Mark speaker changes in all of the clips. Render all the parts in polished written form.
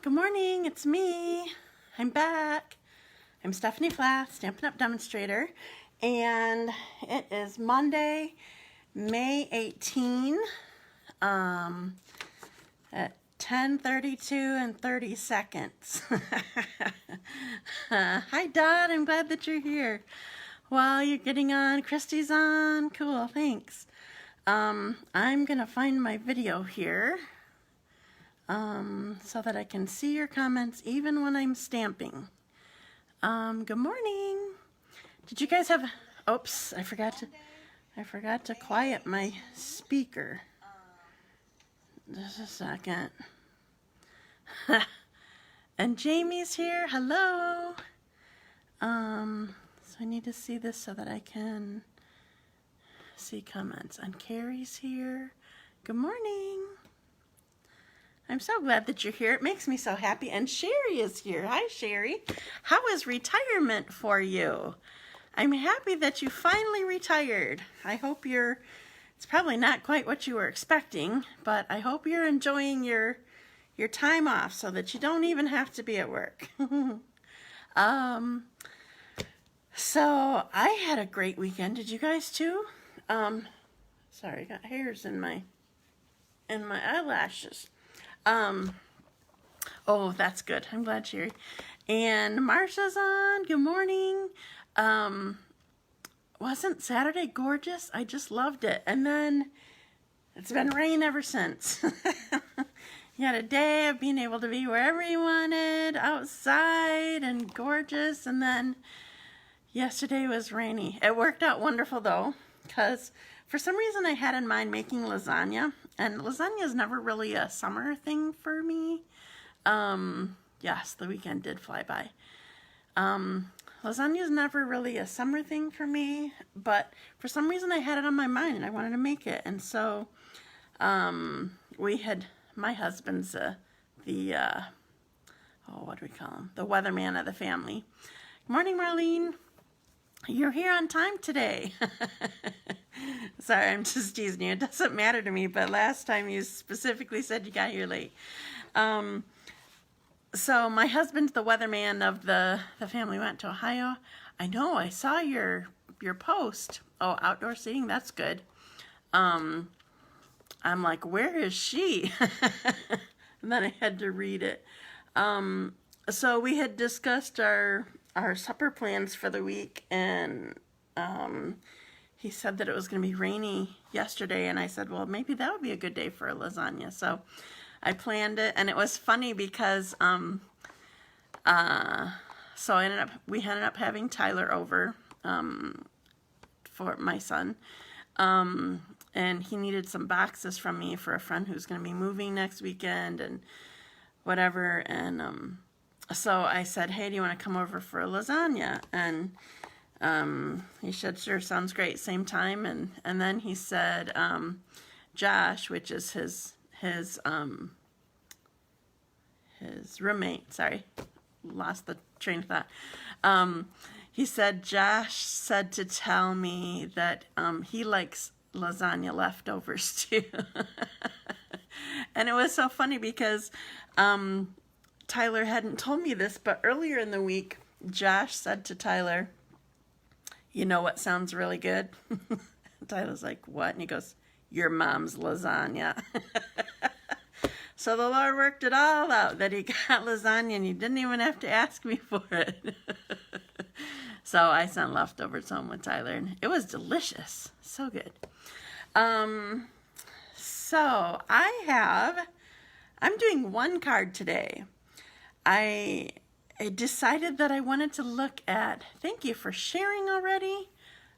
Speaker 1: Good morning, it's me. I'm back. I'm Stephanie Flath, Stampin' Up! Demonstrator, and it is Monday, May 18, at 10:32 and 30 seconds. Hi, Dot. I'm glad that you're here. Well, you're getting on. Christy's on. Cool, thanks. I'm gonna find my video here. So that I can see your comments even when I'm stamping. Good morning. Did you guys have, oops, I forgot to quiet my speaker. Just a second. And Jamie's here, hello. So I need to see this so that I can see comments. And Carrie's here. Good morning. I'm so glad that you're here. It makes me so happy. And Sherry is here. Hi, Sherry. How is retirement for you? I'm happy that you finally retired. I hope it's probably not quite what you were expecting, but I hope you're enjoying your time off so that you don't even have to be at work. So I had a great weekend. Did you guys too? Sorry, I got hairs in my eyelashes. Oh, that's good. I'm glad, Sherry. And Marsha's on. Good morning. Wasn't Saturday gorgeous? I just loved it. And then it's been rain ever since. You had a day of being able to be wherever you wanted, outside and gorgeous. And then yesterday was rainy. It worked out wonderful though, because for some reason I had in mind making lasagna, and lasagna is never really a summer thing for me. Yes, the weekend did fly by. Lasagna is never really a summer thing for me, but for some reason I had it on my mind and I wanted to make it. And so my husband's what do we call him? The weatherman of the family. Good morning, Marlene. You're here on time today. Sorry, I'm just teasing you. It doesn't matter to me, but last time you specifically said you got here late. So my husband's the weatherman of the family. Went to Ohio. I know, I saw your post. Oh, outdoor seating, that's good. I'm like, where is she? And then I had to read it. So we had discussed our supper plans for the week, and he said that it was going to be rainy yesterday, and I said, well, maybe that would be a good day for a lasagna. So I planned it, and it was funny because so we ended up having Tyler over for my son, and he needed some boxes from me for a friend who's going to be moving next weekend and whatever, and so I said, hey, do you want to come over for a lasagna? And he said, sure, sounds great, same time. And then he said, Josh, which is his roommate, sorry, lost the train of thought. He said, Josh said to tell me that he likes lasagna leftovers too. And it was so funny because Tyler hadn't told me this, but earlier in the week, Josh said to Tyler, you know what sounds really good? Tyler's like, what? And he goes, your mom's lasagna. So the Lord worked it all out that he got lasagna and he didn't even have to ask me for it. So I sent leftovers home with Tyler and it was delicious. So good. So I'm doing one card today. I decided that I wanted to look at, thank you for sharing already.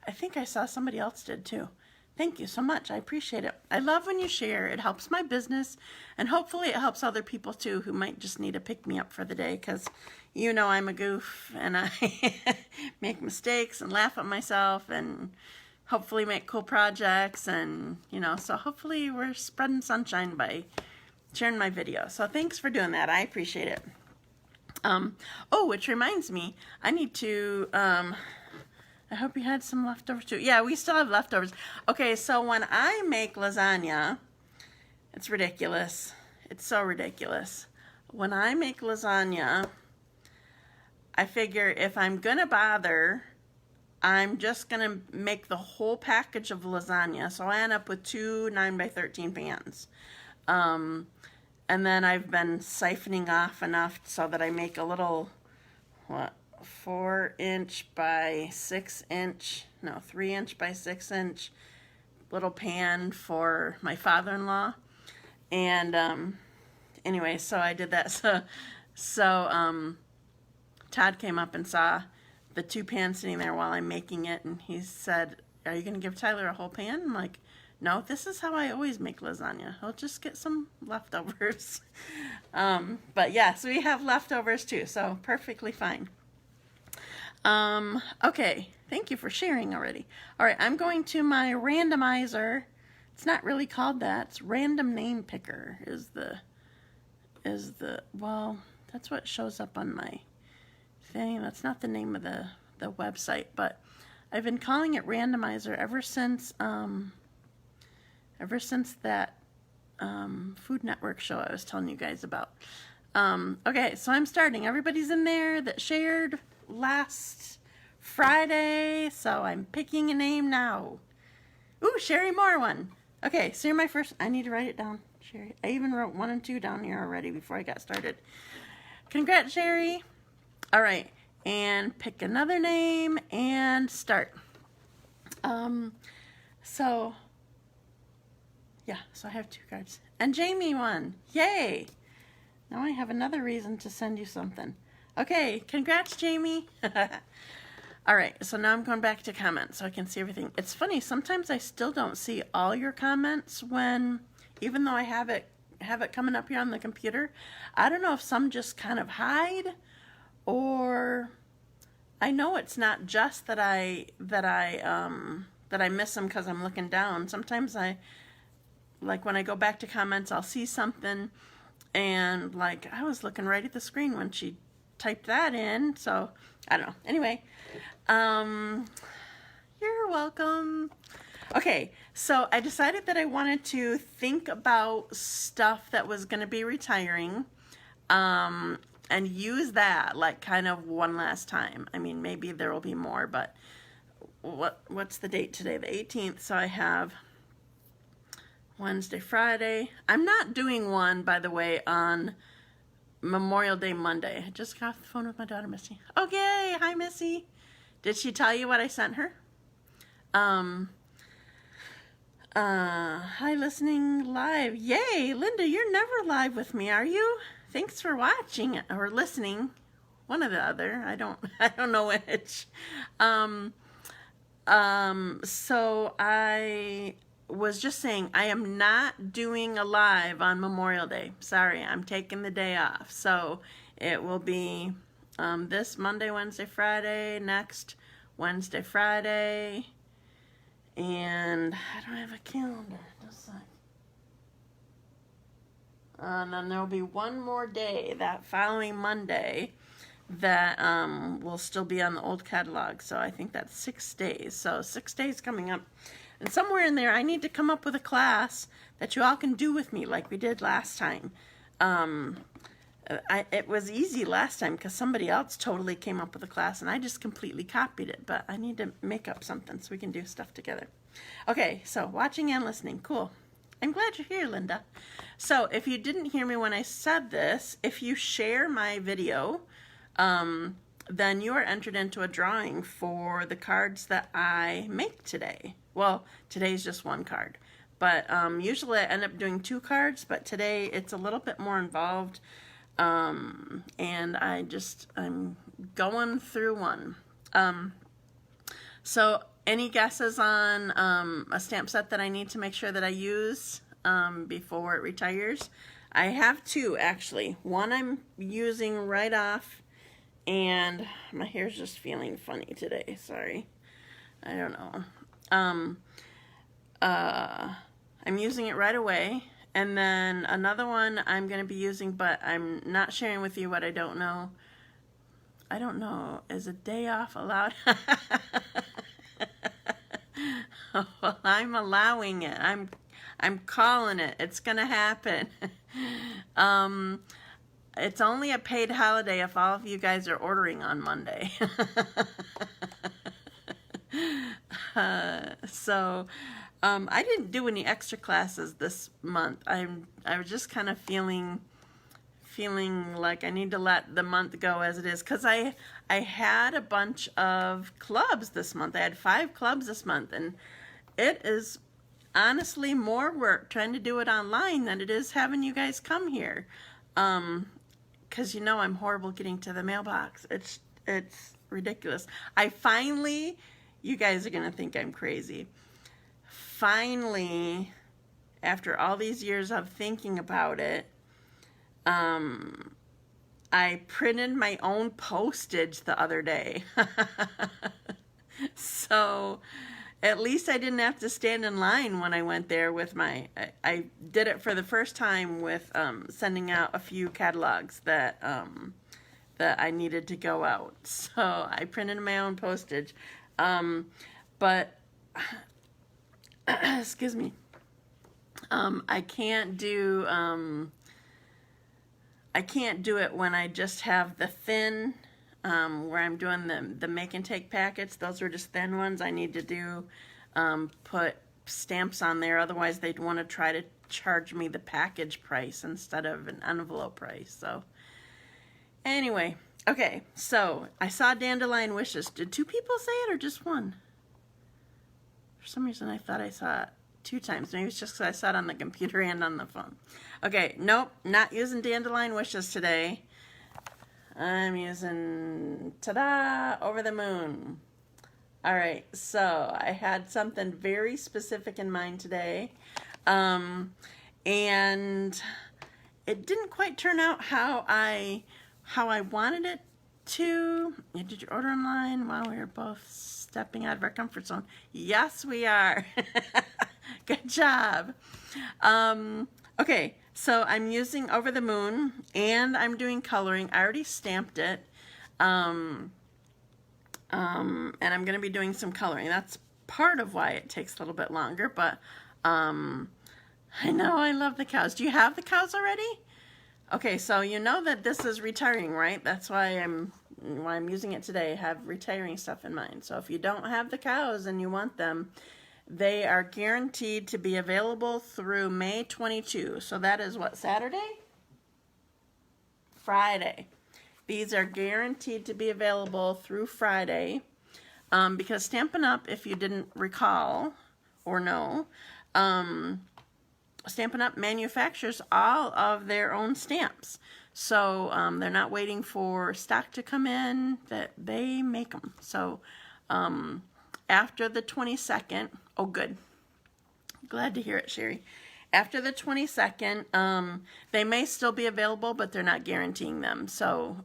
Speaker 1: I think I saw somebody else did too. Thank you so much. I appreciate it. I love when you share. It helps my business, and hopefully it helps other people too who might just need to pick me up for the day, because you know I'm a goof and I make mistakes and laugh at myself and hopefully make cool projects, and so hopefully we're spreading sunshine by sharing my video. So thanks for doing that. I appreciate it. Oh, which reminds me, I need to, I hope you had some leftovers too. Yeah, we still have leftovers. Okay, so when I make lasagna, it's ridiculous. It's so ridiculous. when I make lasagna, I figure if I'm gonna bother, I'm just gonna make the whole package of lasagna. So I end up with two 9x13 pans. And then I've been siphoning off enough so that I make a little, 4-inch by 6-inch, no, 3-inch by 6-inch little pan for my father-in-law. And anyway, so I did that. So Todd came up and saw the two pans sitting there while I'm making it, and he said, "Are you going to give Tyler a whole pan?" I'm like, "No, this is how I always make lasagna. I'll just get some leftovers." But yes, we have leftovers too, so perfectly fine. Okay, thank you for sharing already. All right, I'm going to my randomizer. It's not really called that. It's random name picker well, that's what shows up on my thing. That's not the name of the website, but I've been calling it randomizer ever since that Food Network show I was telling you guys about. Okay, so I'm starting. Everybody's in there that shared last Friday, so I'm picking a name now. Ooh, Sherry Moore one. Okay, so you're my first. I need to write it down, Sherry. I even wrote 1 and 2 down here already before I got started. Congrats, Sherry. All right, and pick another name and start. So I have 2 cards. And Jamie won. Yay! Now I have another reason to send you something. Okay, congrats, Jamie. All right, so now I'm going back to comments so I can see everything. It's funny, sometimes I still don't see all your comments even though I have it coming up here on the computer. I don't know if some just kind of hide, or I know it's not just that I miss them because I'm looking down. Sometimes like when I go back to comments, I'll see something, and like I was looking right at the screen when she typed that in, so I don't know. Anyway, you're welcome. Okay, so I decided that I wanted to think about stuff that was going to be retiring, and use that like kind of one last time. I mean, maybe there will be more, but what's the date today? The 18th. So I have Wednesday, Friday. I'm not doing one, by the way, on Memorial Day Monday. I just got off the phone with my daughter, Missy. Okay, hi, Missy. Did she tell you what I sent her? Hi, listening live. Yay, Linda, you're never live with me, are you? Thanks for watching or listening. One or the other. I don't know which. So I was just saying I am not doing a live on Memorial Day. Sorry, I'm taking the day off. So it will be this Monday, Wednesday, Friday, next Wednesday, Friday, and I don't have a calendar. Just like, and then there'll be one more day that following Monday that will still be on the old catalog. So I think that's 6 days. So 6 days coming up. And somewhere in there, I need to come up with a class that you all can do with me like we did last time. It was easy last time because somebody else totally came up with a class and I just completely copied it. But I need to make up something so we can do stuff together. Okay, so watching and listening. Cool. I'm glad you're here, Linda. So if you didn't hear me when I said this, if you share my video, then you are entered into a drawing for the cards that I make today. Well, today's just one card, but usually I end up doing 2 cards, but today it's a little bit more involved, and I'm going through one. So any guesses on a stamp set that I need to make sure that I use before it retires? I have 2 actually. One I'm using right off, and my hair's just feeling funny today. Sorry. I don't know. I'm using it right away. And then another one I'm going to be using, but I'm not sharing with you what I don't know. I don't know. Is a day off allowed? Well, I'm allowing it. I'm calling it. It's going to happen. it's only a paid holiday if all of you guys are ordering on Monday. So I didn't do any extra classes this month. I was just kind of feeling like I need to let the month go as it is, because I had a bunch of clubs this month. I had 5 clubs this month, and it is honestly more work trying to do it online than it is having you guys come here, because you know I'm horrible getting to the mailbox. It's ridiculous. I finally, you guys are gonna think I'm crazy, finally, after all these years of thinking about it, I printed my own postage the other day. So at least I didn't have to stand in line when I went there with my, I did it for the first time with sending out a few catalogs that that I needed to go out. So I printed my own postage. But excuse me, I can't do it when I just have the thin, where I'm doing the make and take packets. Those are just thin ones. I need to do, put stamps on there. Otherwise they'd want to try to charge me the package price instead of an envelope price. So anyway, okay, so I saw Dandelion Wishes. Did 2 people say it or just one? For some reason I thought I saw it 2 times. Maybe it's just because I saw it on the computer and on the phone. Okay, nope, not using Dandelion Wishes today. I'm using, ta-da, Over the Moon. All right, so I had something very specific in mind today. And it didn't quite turn out how I wanted it to. Did you order online? Wow, we are both stepping out of our comfort zone. Yes, we are. Good job. Okay, so I'm using Over the Moon, and I'm doing coloring. I already stamped it, and I'm going to be doing some coloring. That's part of why it takes a little bit longer, but I know I love the cows. Do you have the cows already? Okay, so you know that this is retiring, right? That's why I'm using it today. I have retiring stuff in mind. So if you don't have the cows and you want them, they are guaranteed to be available through May 22. So that is what, Saturday? Friday. These are guaranteed to be available through Friday, because Stampin' Up, if you didn't recall or know, Stampin' Up manufactures all of their own stamps. So they're not waiting for stock to come in, that they make them. So after the 22nd, oh good, glad to hear it, Sherry. After the 22nd, they may still be available, but they're not guaranteeing them. So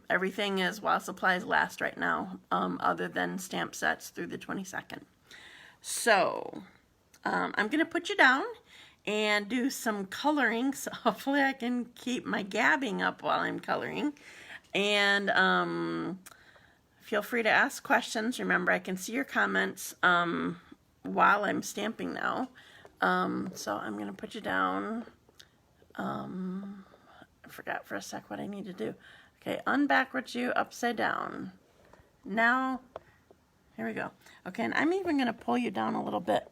Speaker 1: everything is while supplies last right now, other than stamp sets through the 22nd. So I'm going to put you down and do some coloring, so hopefully I can keep my gabbing up while I'm coloring. And feel free to ask questions. Remember, I can see your comments while I'm stamping now. So I'm going to put you down. I forgot for a sec what I need to do. Okay, unbackwards you, upside down. Now, here we go. Okay, and I'm even going to pull you down a little bit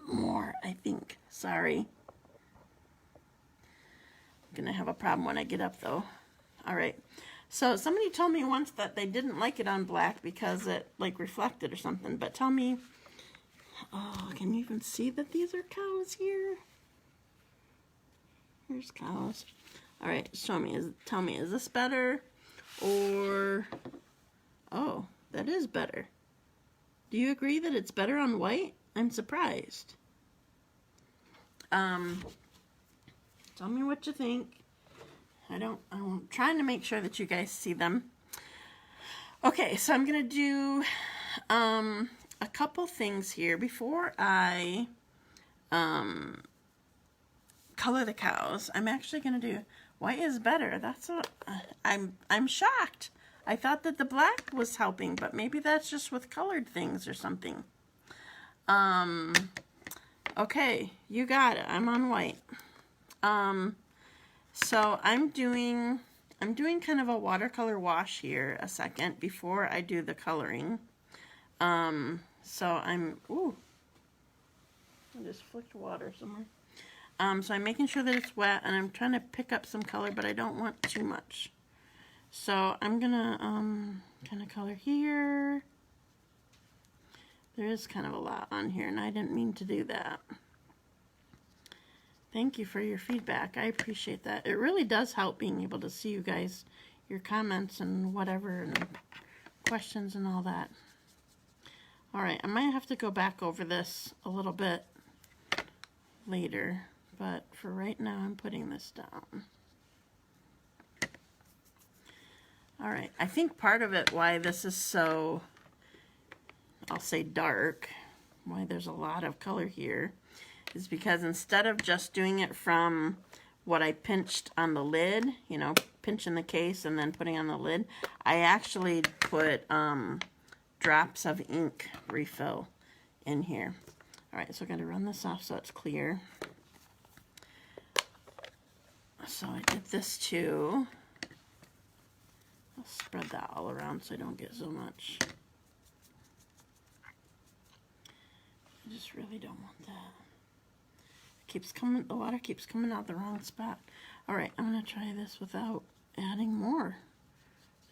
Speaker 1: more, I think. Sorry. I'm going to have a problem when I get up, though. All right. So somebody told me once that they didn't like it on black because it, like, reflected or something. But tell me, oh, can you even see that these are cows here? Here's cows. All right, show me. Tell me, is this better? Or, oh, that is better. Do you agree that it's better on white? I'm surprised. Tell me what you think. I'm trying to make sure that you guys see them. Okay, so I'm going to do a couple things here before I color the cows. I'm actually going to do white is better. That's what I'm shocked. I thought that the black was helping, but maybe that's just with colored things or something. Okay, you got it. I'm on white. So I'm doing kind of a watercolor wash here a second before I do the coloring. So ooh, I just flicked water somewhere. So I'm making sure that it's wet, and I'm trying to pick up some color, but I don't want too much. So I'm gonna kind of color here. There is kind of a lot on here, and I didn't mean to do that. Thank you for your feedback. I appreciate that. It really does help being able to see you guys, your comments and whatever, and questions and all that. All right, I might have to go back over this a little bit later, but for right now, I'm putting this down. All right, I think part of it, why this is so, I'll say dark, why there's a lot of color here, is because instead of just doing it from what I pinched on the lid, you know, pinching the case and then putting on the lid, I actually put drops of ink refill in here. All right, so I'm going to run this off so it's clear. So I did this too. I'll spread that all around so I don't get so much. I just really don't want that. Keeps coming, the water keeps coming out the wrong spot. All right, I'm gonna try this without adding more.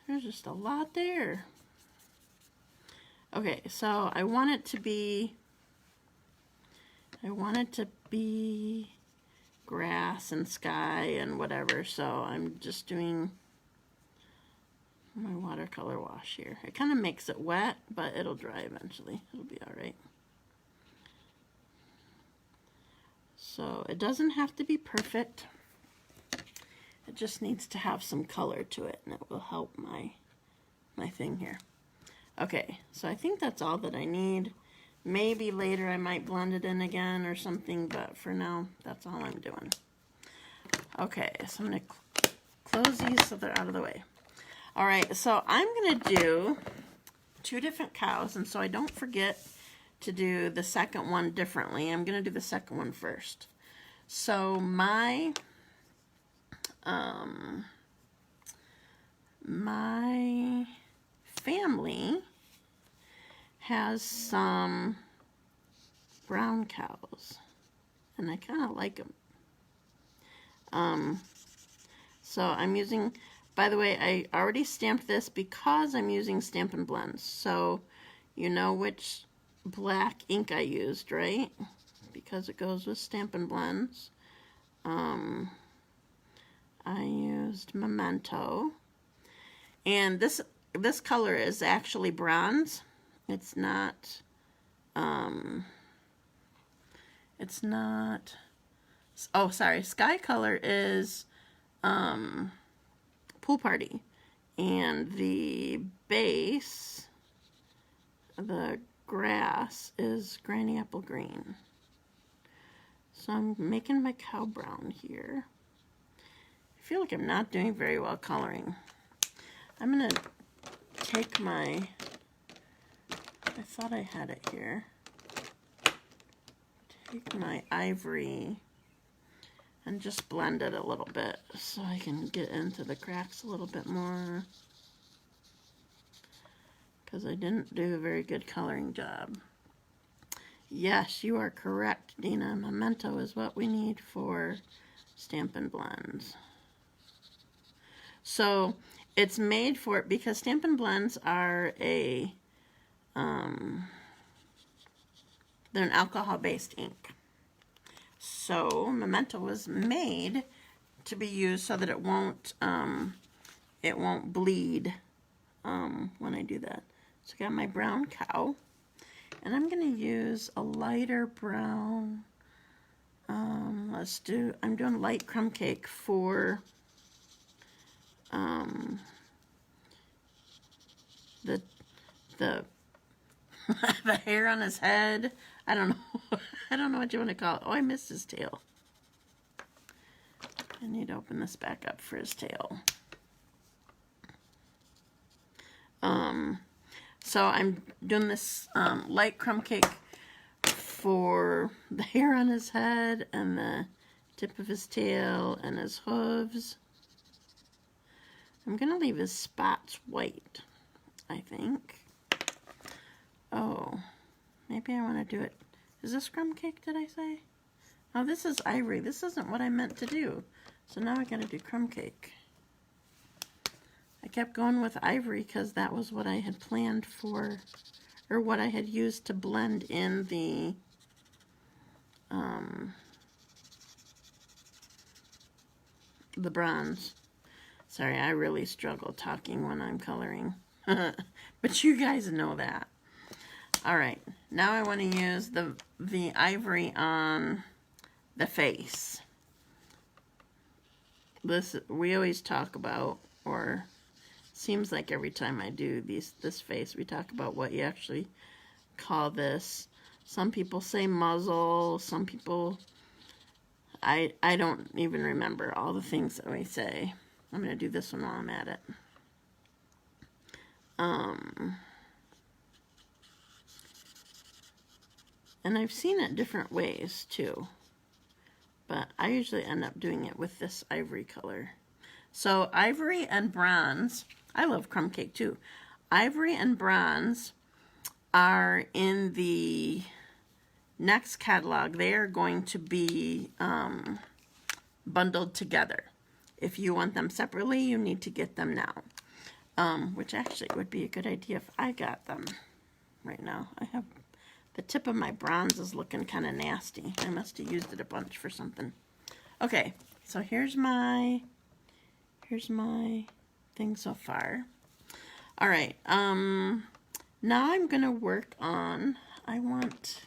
Speaker 1: There's just a lot there. Okay, so I want it to be grass and sky and whatever, so I'm just doing my watercolor wash here. It kind of makes it wet, but it'll dry eventually. It'll be all right. So it doesn't have to be perfect. It just needs to have some color to it, and it will help my thing here. Okay, so I think that's all that I need. Maybe later I might blend it in again or something, but for now, that's all I'm doing. Okay, so I'm gonna close these so they're out of the way. All right, so I'm gonna do 2 different cows, and so I don't forget to do the second one differently. I'm gonna do the second one first. So my my family has some brown cows, and I kind of like them. So I'm using, by the way, I already stamped this because I'm using Stampin' Blends. So you know which black ink I used, right? Because it goes with Stampin' Blends. I used Memento, and this color is actually bronze. It's not oh sorry, sky color is Pool Party, and the base, the grass, is Granny Apple Green. So I'm making my cow brown here. I feel like I'm not doing very well coloring. I'm gonna take my, I thought I had it here. Take my Ivory and just blend it a little bit so I can get into the cracks a little bit more, because I didn't do a very good coloring job. Yes, you are correct, Dina. Memento is what we need for Stampin' Blends. So it's made for it because Stampin' Blends are they're an alcohol-based ink. So Memento was made to be used so that it won't bleed when I do that. So I got my brown cow, and I'm going to use a lighter brown. I'm doing light crumb cake for the the hair on his head. I don't know. I don't know what you want to call it. Oh, I missed his tail. I need to open this back up for his tail. So I'm doing this light crumb cake for the hair on his head and the tip of his tail and his hooves. I'm going to leave his spots white, I think. Oh, maybe I want to do it. Is this crumb cake, did I say? Oh, this is Ivory. This isn't what I meant to do. So now I got to do crumb cake. I kept going with Ivory because that was what I had planned for, or what I had used to blend in the bronze. Sorry, I really struggle talking when I'm coloring. But you guys know that. Alright, now I want to use the Ivory on the face. This we always talk about, or seems like every time I do this face, we talk about what you actually call this. Some people say muzzle, some people, I don't even remember all the things that we say. I'm going to do this one while I'm at it. And I've seen it different ways too, but I usually end up doing it with this Ivory color. So Ivory and bronze, I love crumb cake too. Ivory and bronze are in the next catalog. They are going to be bundled together. If you want them separately, you need to get them now. Which actually would be a good idea if I got them right now. I have the tip of my bronze is looking kind of nasty. I must have used it a bunch for something. Okay, so here's my thing so far. All right, now I'm gonna work on, I want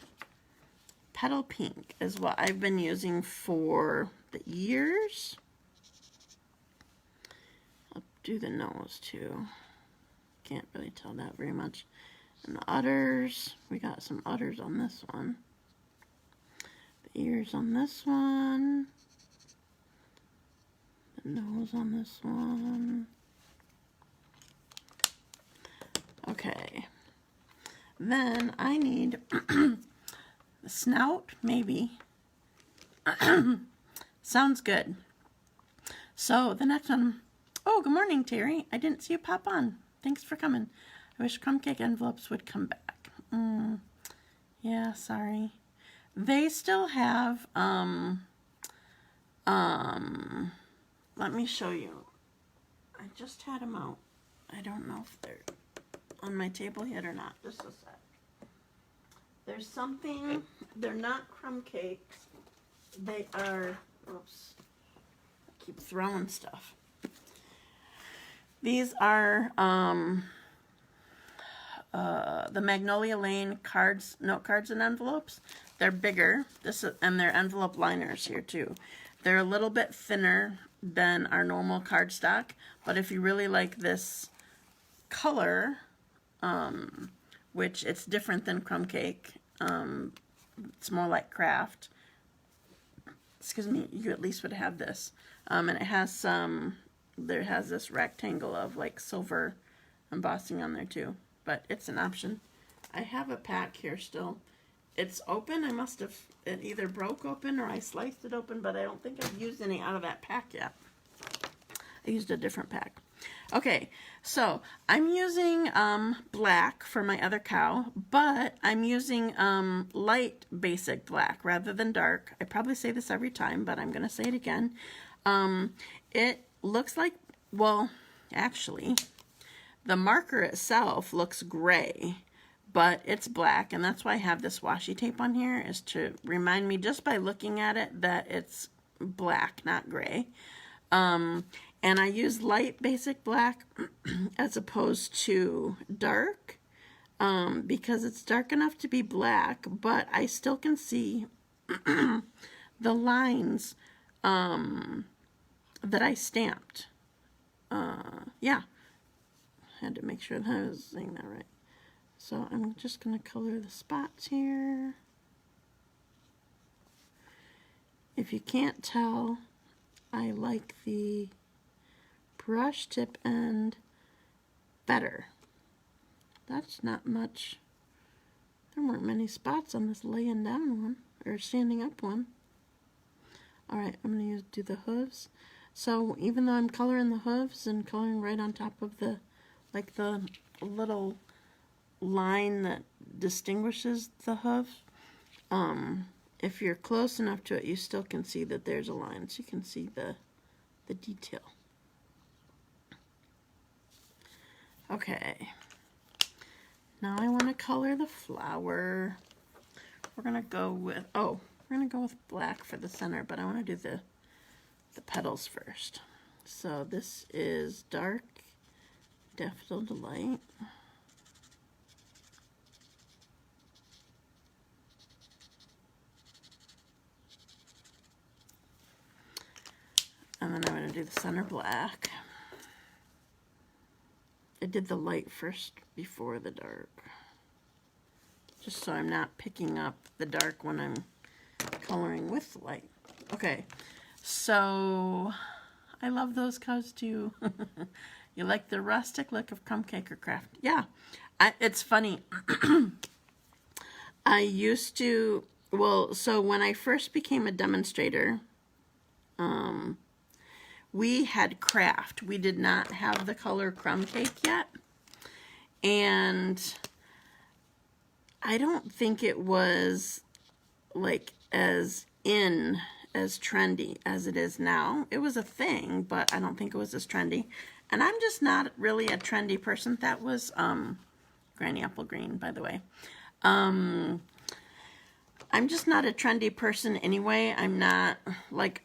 Speaker 1: Petal Pink is what I've been using for the ears. I'll do the nose too. Can't really tell that very much. And the udders, we got some udders on this one. The ears on this one. The nose on this one. Okay. Then I need the snout, maybe. Sounds good. So the next one, oh, good morning, Terry. I didn't see you pop on. Thanks for coming. I wish crumb cake envelopes would come back. Yeah, sorry. They still have, let me show you. I just had them out. I don't know if they're on my table yet or not. Just a sec. There's something, they're not crumb cakes. They are, oops, I keep throwing stuff. These are, the Magnolia Lane cards, note cards and envelopes. They're bigger. And they're envelope liners here too. They're a little bit thinner than our normal cardstock, but if you really like this color, which it's different than crumb cake, it's more like craft. Excuse me, you at least would have this. And it has some, there has this rectangle of like silver embossing on there too. But it's an option. I have a pack here still. It's open. I must have, it either broke open or I sliced it open, but I don't think I've used any out of that pack yet. I used a different pack. Okay, so I'm using black for my other cow, but I'm using light basic black rather than dark. I probably say this every time, but I'm going to say it again. It looks like, well, actually, the marker itself looks gray, but it's black, and that's why I have this washi tape on here, is to remind me just by looking at it that it's black, not gray. And I use light basic black as opposed to dark, because it's dark enough to be black, but I still can see the lines that I stamped. Yeah. Had to make sure that I was saying that right. So I'm just going to color the spots here. If you can't tell, I like the brush tip end better. That's not much. There weren't many spots on this laying down one, or standing up one. All right, I'm gonna do the hooves. So even though I'm coloring the hooves and coloring right on top of the, like the little line that distinguishes the hoof, if you're close enough to it, you still can see that there's a line, so you can see the detail. Okay, now I want to color the flower. We're gonna go with, we're gonna go with black for the center, but I want to do the petals first. So this is dark Daffodil Delight. And then I'm going to do the center black. I did the light first before the dark, just so I'm not picking up the dark when I'm coloring with the light. Okay, so I love those cows too. You like the rustic look of Crumb Cake or Craft? Yeah, it's funny. I used to, well, so when I first became a demonstrator, we had Craft. We did not have the color Crumb Cake yet. And I don't think it was like as trendy as it is now. It was a thing, but I don't think it was as trendy. And I'm just not really a trendy person. That was Granny Apple Green, by the way. I'm just not a trendy person anyway. I'm not, like,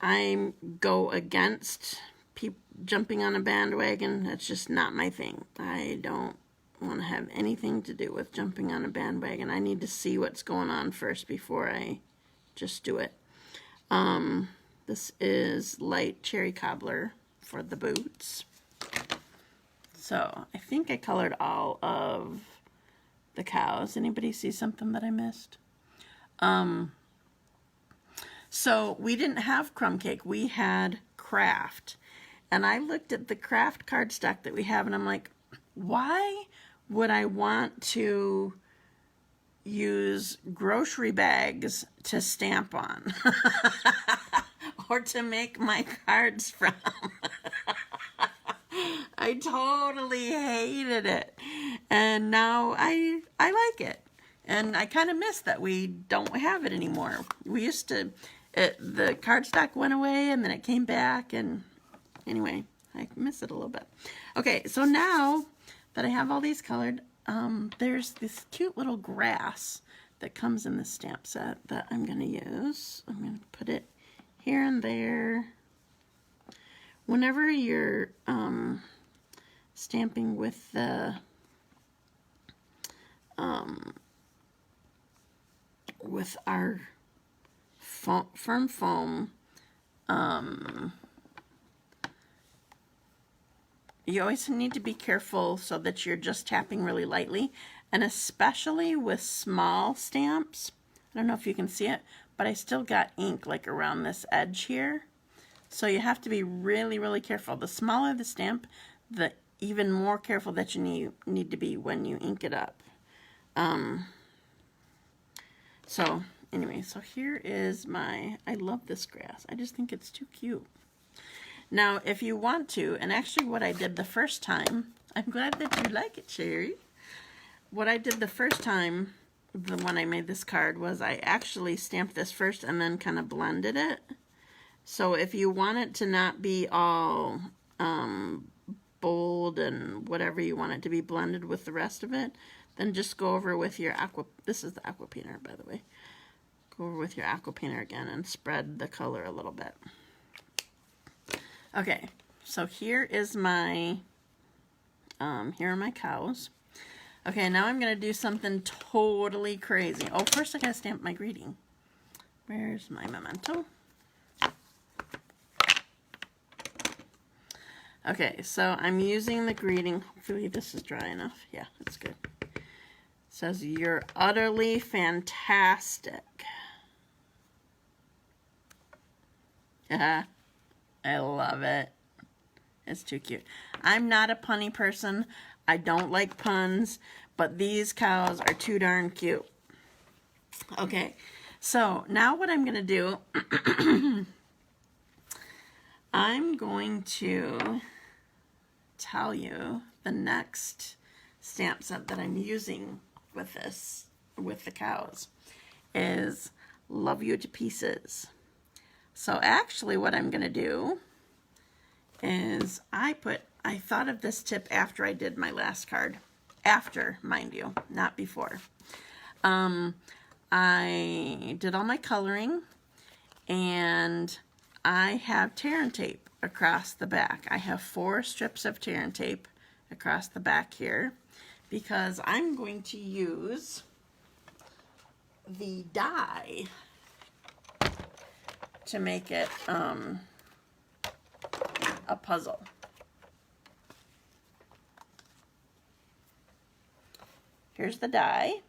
Speaker 1: I go against jumping on a bandwagon. That's just not my thing. I don't want to have anything to do with jumping on a bandwagon. I need to see what's going on first before I just do it. This is light cherry cobbler for the boots. So I think I colored all of the cows. Anybody see something that I missed? So we didn't have Crumb Cake. We had Craft. And I looked at the Craft cardstock that we have, and I'm like, why would I want to use grocery bags to stamp on or to make my cards from? I totally hated it. And now I like it. And I kind of miss that we don't have it anymore. We used to, the cardstock went away and then it came back, and anyway, I miss it a little bit. Okay, so now that I have all these colored, there's this cute little grass that comes in the stamp set that I'm going to use. I'm going to put it here and there. Whenever you're stamping with the with our firm foam, you always need to be careful so that you're just tapping really lightly, and especially with small stamps. I don't know if you can see it, but I still got ink like around this edge here. So you have to be really, really careful. The smaller the stamp, the even more careful that you need to be when you ink it up. So anyway, so here is my, I love this grass. I just think it's too cute. Now, if you want to, and actually what I did the first time, I'm glad that you like it, Sherry. What I did the first time, when I made this card, was I actually stamped this first and then kind of blended it. So if you want it to not be all bold and whatever you want it to be blended with the rest of it, then just go over with your this is the Aqua Painter, by the way. Go over with your Aqua Painter again and spread the color a little bit. Okay, so here is my, here are my cows. Okay, now I'm going to do something totally crazy. Oh, first I got to stamp my greeting. Where's my Memento? Okay, so I'm using the greeting. Hopefully this is dry enough. Yeah, it's good. It says, "You're utterly fantastic." I love it. It's too cute. I'm not a punny person. I don't like puns, but these cows are too darn cute. Okay, So now what I'm going to do, I'm going to tell you the next stamp set that I'm using with this, with the cows, is Love You to Pieces. So actually what I'm going to do is I thought of this tip after I did my last card. After, mind you, not before. I did all my coloring, and I have tear and tape across the back. I have 4 strips of tear and tape across the back here because I'm going to use the die to make it a puzzle. Here's the die.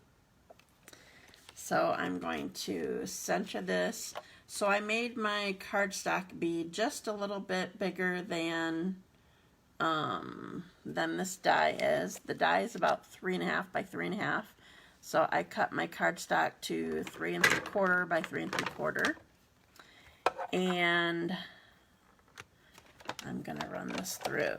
Speaker 1: So I'm going to center this. So I made my cardstock be just a little bit bigger than this die is. The die is about 3.5 by 3.5. So I cut my cardstock to 3 3/4 by 3 3/4. And I'm gonna run this through.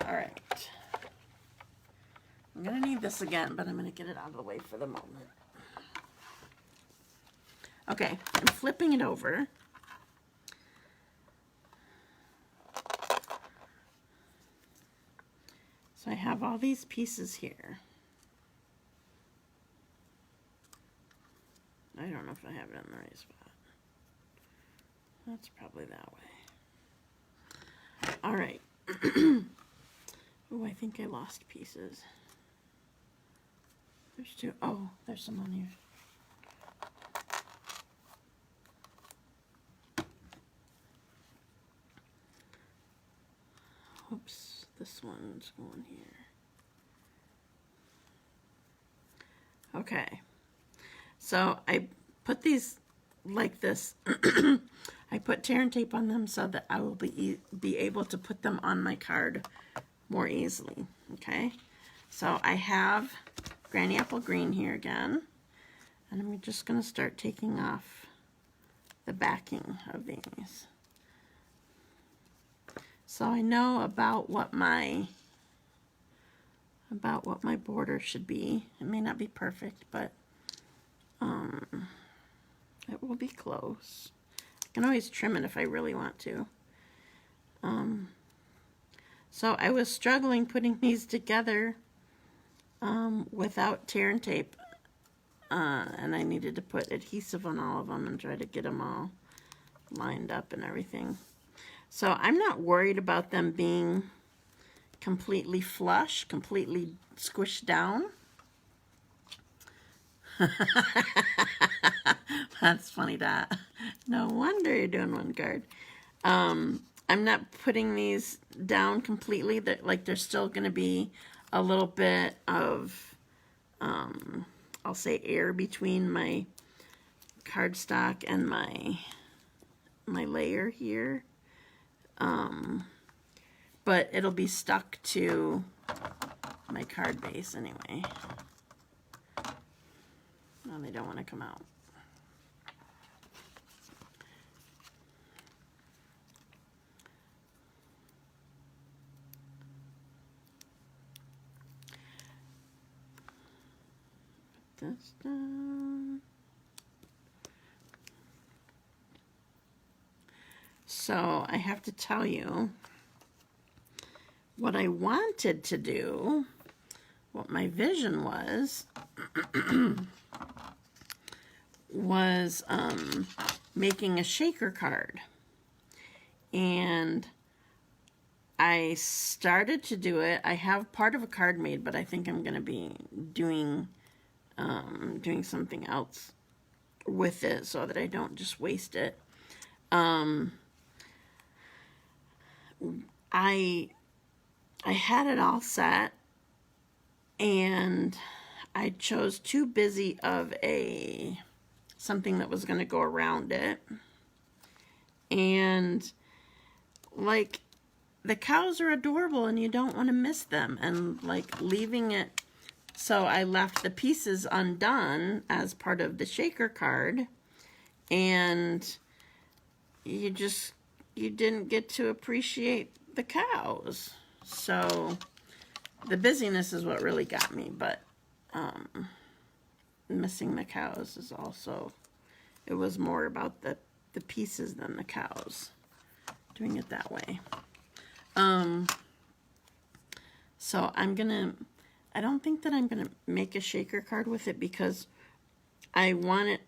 Speaker 1: Alright. I'm going to need this again, but I'm going to get it out of the way for the moment. Okay, I'm flipping it over. So I have all these pieces here. I don't know if I have it in the right spot. That's probably that way. Alright. Oh, I think I lost pieces. There's 2. Oh, there's some on here. Oops, this one's going here. Okay. So I put these like this. I put tear and tape on them so that I will be able to put them on my card more easily. Okay, so I have Granny Apple Green here again, and I'm just going to start taking off the backing of these. So I know about what my border should be. It may not be perfect, but it will be close. I can always trim it if I really want to. So I was struggling putting these together without tear and tape, and I needed to put adhesive on all of them and try to get them all lined up and everything. So I'm not worried about them being completely flush, completely squished down. That's funny, Dot. No wonder you're doing one card. I'm not putting these down completely. There's still going to be a little bit of, I'll say, air between my cardstock and my layer here. But it'll be stuck to my card base anyway. No, they don't want to come out. Put this down. So I have to tell you what I wanted to do, what my vision was, was making a shaker card. And I started to do it. I have part of a card made, but I think I'm going to be doing something else with it so that I don't just waste it. I had it all set, and I chose too busy of something that was going to go around it, and like, the cows are adorable and you don't want to miss them, and like leaving it, so I left the pieces undone as part of the shaker card, and you didn't get to appreciate the cows. So the busyness is what really got me, but missing the cows is also, it was more about the pieces than the cows, doing it that way. So I don't think that I'm gonna make a shaker card with it, because I want it,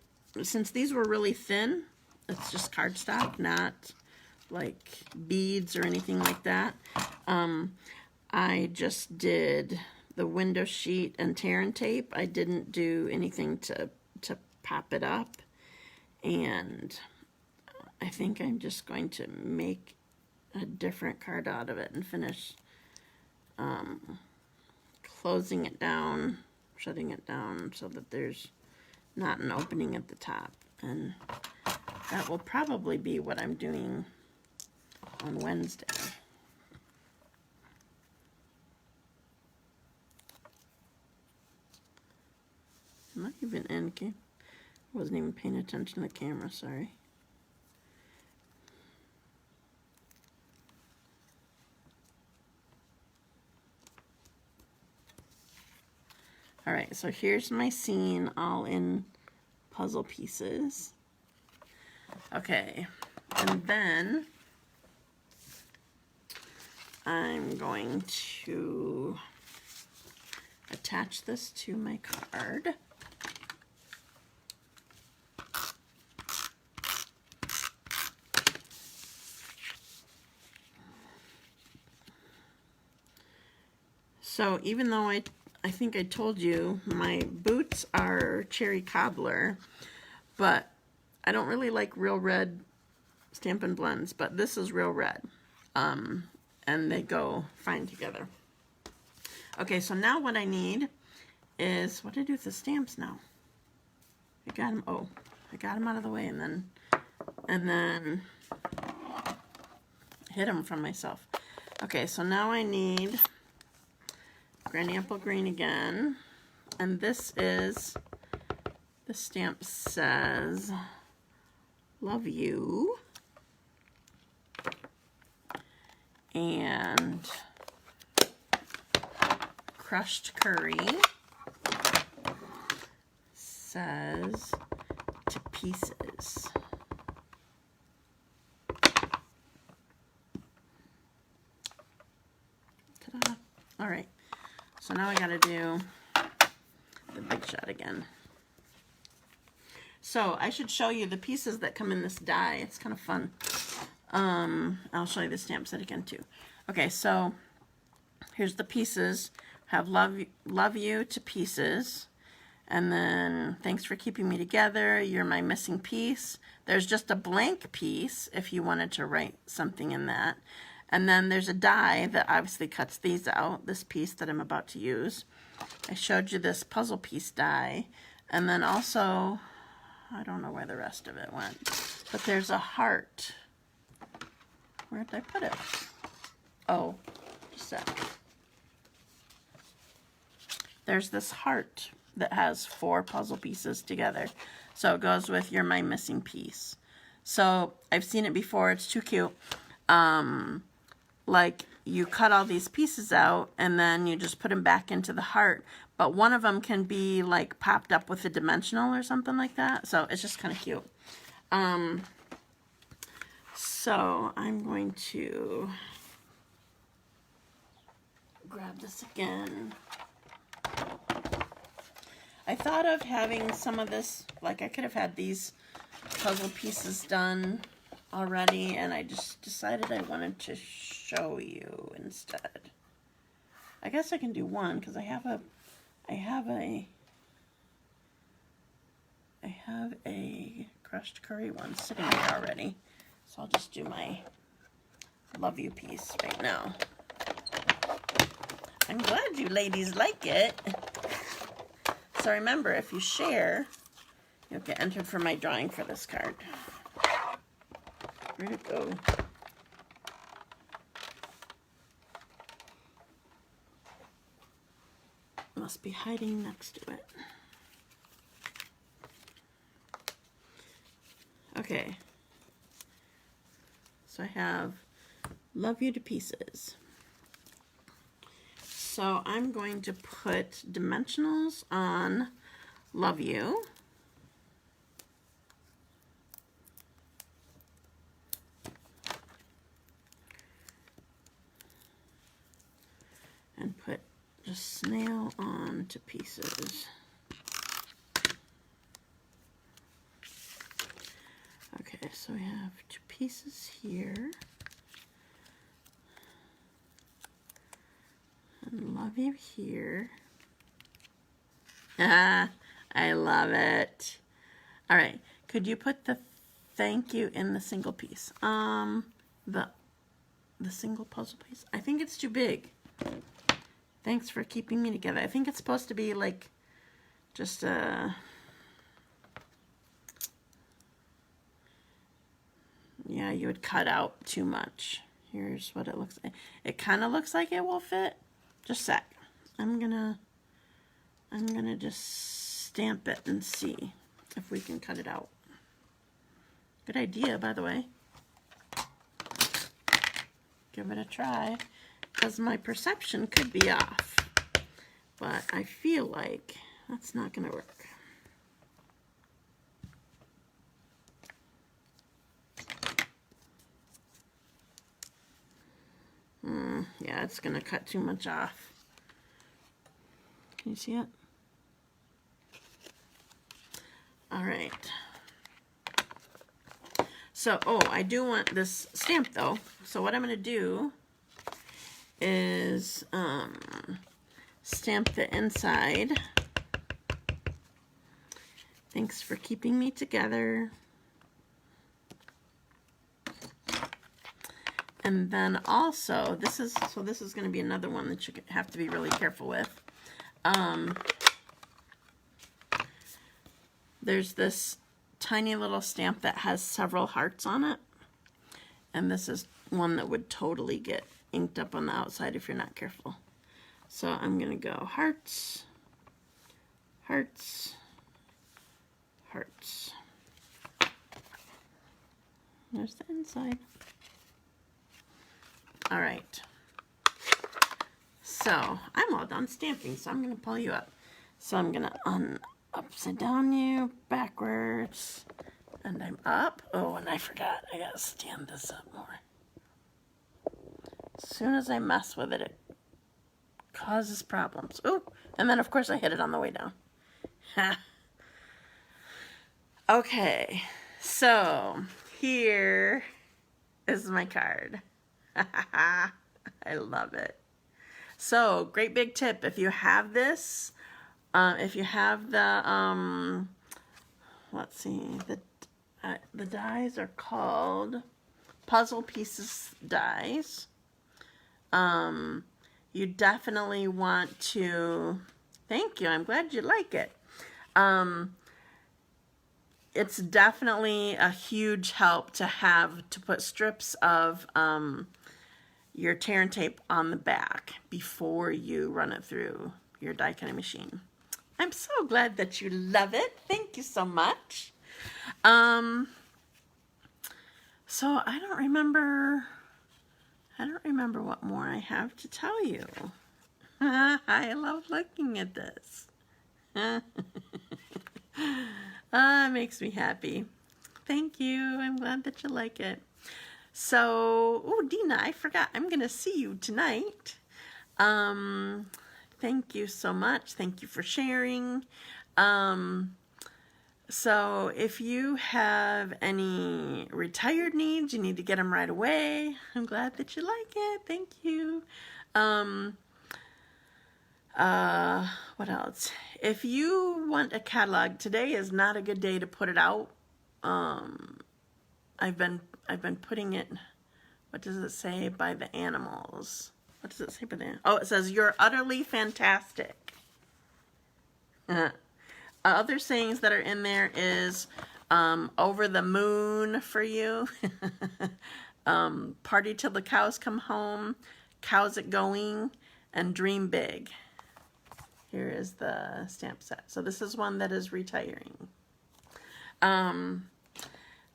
Speaker 1: since these were really thin, it's just cardstock, not like beads or anything like that. I just did the window sheet and tear and tape. I didn't do anything to pop it up, and I think I'm just going to make a different card out of it and finish closing it down, shutting it down so that there's not an opening at the top, and that will probably be what I'm doing on Wednesday. Am I even in? I wasn't even paying attention to the camera, sorry. All right, so here's my scene all in puzzle pieces. Okay, and then I'm going to attach this to my card. So even though I think I told you my boots are cherry cobbler, but I don't really like real red Stampin' blends, but this is real red, and they go fine together. Okay, so now what I need is, what do I do with the stamps now? I got them, oh, I got them out of the way, and then hid them from myself. Okay, so now I need Granny Apple Green again, and this is, the stamp says, love you, and crushed curry says to pieces. Ta-da. All right. So now I gotta do the big shot again. So I should show you the pieces that come in this die. It's kind of fun. I'll show you the stamp set again too. Okay, so here's the pieces. Have love you to pieces. And then thanks for keeping me together. You're my missing piece. There's just a blank piece if you wanted to write something in that. And then there's a die that obviously cuts these out, this piece that I'm about to use. I showed you this puzzle piece die. And then also, I don't know where the rest of it went, but there's a heart. Where did I put it? Oh, just a sec. There's this heart that has 4 puzzle pieces together. So it goes with You're My Missing Piece. So I've seen it before, it's too cute. Like you cut all these pieces out and then you just put them back into the heart, but one of them can be like popped up with a dimensional or something like that. So it's just kind of cute. So I'm going to grab this again. I thought of having some of this, like I could have had these puzzle pieces done already, and I just decided I wanted to show you instead. I guess I can do one because I have a crushed curry one sitting there already. So I'll just do my love you piece right now. I'm glad you ladies like it. So remember, if you share, you'll get entered for my drawing for this card. Where'd it go? must be hiding next to it. Okay. So I have Love You to Pieces. So I'm going to put dimensionals on Love You. And put just Snail on to Pieces. Okay, so we have 2 pieces here. And Love You here. Ah, I love it. All right, could you put the thank you in the single piece? The single puzzle piece? I think it's too big. Thanks for keeping me together. I think it's supposed to be like just a... Yeah, you would cut out too much. Here's what it looks like. It kind of looks like it will fit. Just a sec. I'm gonna just stamp it and see if we can cut it out. Good idea, by the way. Give it a try, because my perception could be off, but I feel like that's not gonna work. Yeah, it's gonna cut too much off. Can you see it? All right. So, oh, I do want this stamp though. So what I'm gonna do is stamp the inside. Thanks for keeping me together. And then also, this is going to be another one that you have to be really careful with. There's this tiny little stamp that has several hearts on it. And this is one that would totally get inked up on the outside if you're not careful. So I'm going to go hearts, hearts, hearts. There's the inside. All right, so I'm all done stamping, so I'm going to pull you up. So I'm going to upside down you, backwards, and I'm up. Oh, and I forgot, I got to stand this up more. As soon as I mess with it, it causes problems. Oh, and then of course I hit it on the way down. Okay, so here is my card. I love it. So, great big tip. If you have this, if you have the, let's see, the dies are called Puzzle Pieces dies. You definitely want to, thank you, I'm glad you like it. It's definitely a huge help to have, to put strips of your tear and tape on the back before you run it through your die cutting machine. I'm so glad that you love it. Thank you so much. So I don't remember what more I have to tell you. I love looking at this. It makes me happy. Thank you. I'm glad that you like it. So, oh, Dina, I forgot. I'm going to see you tonight. Thank you so much. Thank you for sharing. So, if you have any retired needs, you need to get them right away. I'm glad that you like it. Thank you. What else? If you want a catalog, today is not a good day to put it out. I've been putting it, what does it say, by the animals? What does it say by the animals? Oh, it says, you're utterly fantastic. Other sayings that are in there is, over the moon for you. Party till the cows come home. Cows it going. And dream big. Here is the stamp set. So this is one that is retiring.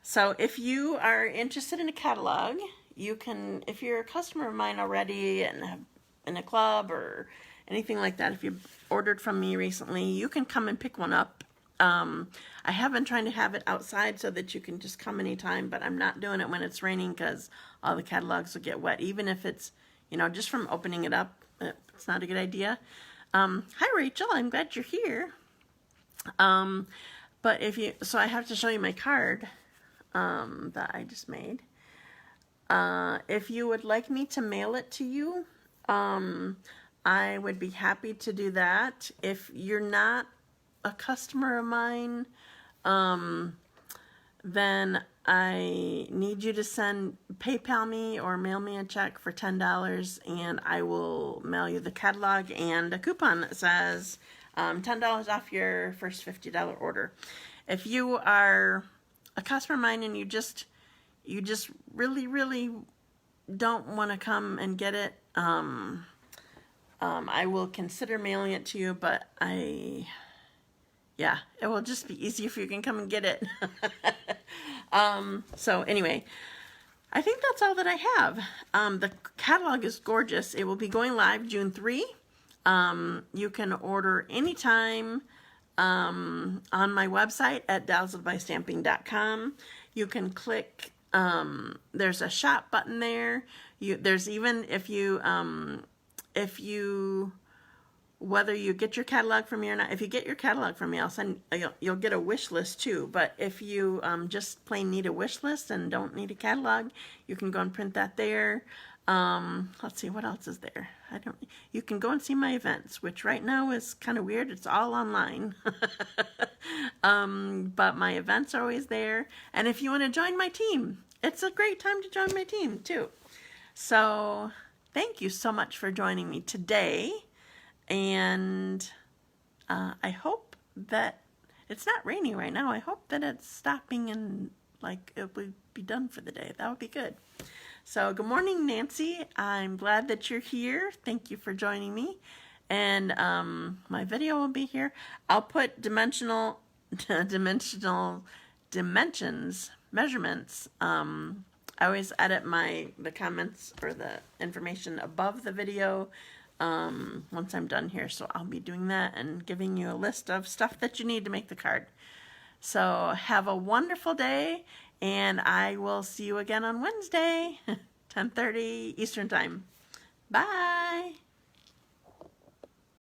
Speaker 1: So if you are interested in a catalog, you can, if you're a customer of mine already and have in a club or anything like that, if you ordered from me recently, you can come and pick one up. I have been trying to have it outside so that you can just come anytime, but I'm not doing it when it's raining because all the catalogs will get wet. Even if it's, you know, just from opening it up, it's not a good idea. Hi Rachel, I'm glad you're here. But if you, so I have to show you my card that I just made. If you would like me to mail it to you, I would be happy to do that. If you're not a customer of mine, then I need you to PayPal me or mail me a check for $10 and I will mail you the catalog and a coupon that says $10 off your first $50 order. If you are a customer of mine and you just really don't want to come and get it, I will consider mailing it to you, but yeah, it will just be easier if you can come and get it. So anyway, I think that's all that I have. The catalog is gorgeous. It will be going live June 3. You can order anytime on my website at dazzledbystamping.com. You can click, there's a shop button there. There's even, if you whether you get your catalog from me or not, if you get your catalog from me, you'll get a wish list too. But if you just plain need a wish list and don't need a catalog, you can go and print that there. Let's see, what else is there? You can go and see my events, which right now is kind of weird. It's all online. But my events are always there. And if you want to join my team, it's a great time to join my team too. So thank you so much for joining me today. And I hope that it's not raining right now. I hope that it's stopping and like it would be done for the day. That would be good. So good morning, Nancy. I'm glad that you're here. Thank you for joining me. And my video will be here. I'll put dimensions, measurements. I always edit the comments or the information above the video once I'm done here. So I'll be doing that and giving you a list of stuff that you need to make the card. So have a wonderful day, and I will see you again on Wednesday, 10:30 Eastern Time. Bye.